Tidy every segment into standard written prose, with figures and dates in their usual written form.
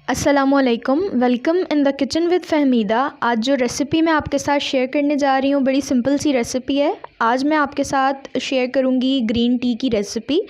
अस्सलामुअलैकुम, welcome in the kitchen with Fahmida. आज जो रेसिपी मैं आपके साथ शेयर करने जा रही हूँ बड़ी सिंपल सी रेसिपी है। आज मैं आपके साथ शेयर करूँगी ग्रीन टी की रेसिपी।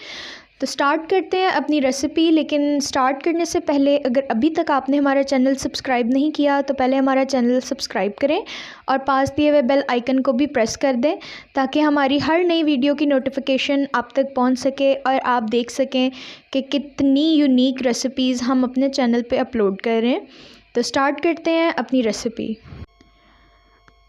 तो स्टार्ट करते हैं अपनी रेसिपी, लेकिन स्टार्ट करने से पहले अगर अभी तक आपने हमारा चैनल सब्सक्राइब नहीं किया तो पहले हमारा चैनल सब्सक्राइब करें और पास दिए हुए बेल आइकन को भी प्रेस कर दें ताकि हमारी हर नई वीडियो की नोटिफिकेशन आप तक पहुंच सके और आप देख सकें कि कितनी यूनिक रेसिपीज़ हम अपने चैनल पे अपलोड कर रहे हैं। तो स्टार्ट करते हैं अपनी रेसिपी।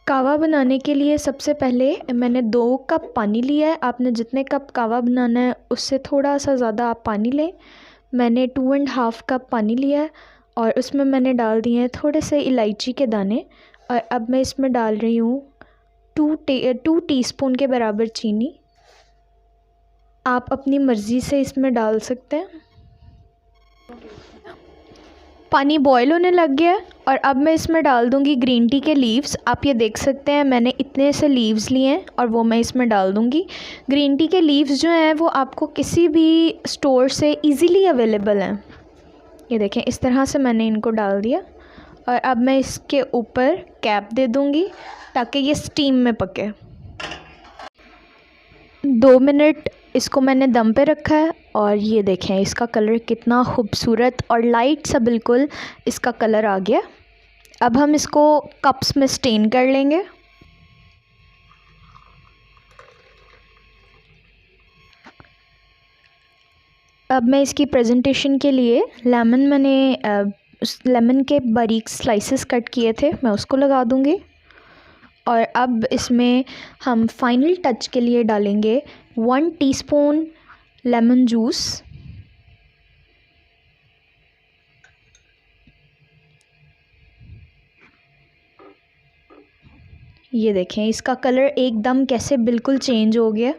कहवा बनाने के लिए सबसे पहले मैंने 2 कप पानी लिया है। आपने जितने कप कहवा बनाना है उससे थोड़ा सा ज़्यादा आप पानी लें। मैंने 2.5 कप पानी लिया है और उसमें मैंने डाल दिए हैं थोड़े से इलायची के दाने। और अब मैं इसमें डाल रही हूँ 2 टीस्पून के बराबर चीनी। आप अपनी मर्ज़ी से इसमें डाल सकते हैं। पानी बॉयल होने लग गया है और अब मैं इसमें डाल दूंगी ग्रीन टी के लीव्स। आप ये देख सकते हैं मैंने इतने से लीव्स लिए हैं और वो मैं इसमें डाल दूंगी। ग्रीन टी के लीव्स जो हैं वो आपको किसी भी स्टोर से इजीली अवेलेबल हैं। ये देखें, इस तरह से मैंने इनको डाल दिया और अब मैं इसके ऊपर कैप दे दूंगी ताकि ये स्टीम में पके। 2 मिनट इसको मैंने दम पे रखा है और ये देखें इसका कलर कितना खूबसूरत और लाइट सा बिल्कुल इसका कलर आ गया। अब हम इसको कप्स में स्टेन कर लेंगे। अब मैं इसकी प्रेजेंटेशन के लिए उस लेमन के बारीक स्लाइसेस कट किए थे मैं उसको लगा दूंगी। और अब इसमें हम फाइनल टच के लिए डालेंगे 1 टीस्पून लेमन जूस। ये देखें इसका कलर एकदम कैसे बिल्कुल चेंज हो गया।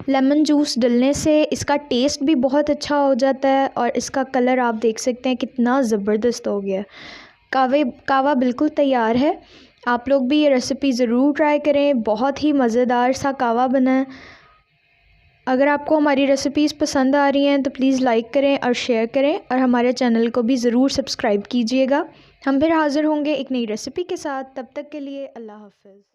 लेमन जूस डलने से इसका टेस्ट भी बहुत अच्छा हो जाता है और इसका कलर आप देख सकते हैं कितना ज़बरदस्त हो गया। कहवा बिल्कुल तैयार है। आप लोग भी ये रेसिपी ज़रूर ट्राई करें, बहुत ही मज़ेदार सा कहवा बना है। अगर आपको हमारी रेसिपीज़ पसंद आ रही हैं तो प्लीज़ लाइक करें और शेयर करें और हमारे चैनल को भी ज़रूर सब्सक्राइब कीजिएगा। हम फिर हाज़िर होंगे एक नई रेसिपी के साथ। तब तक के लिए अल्लाह हाफ़िज़।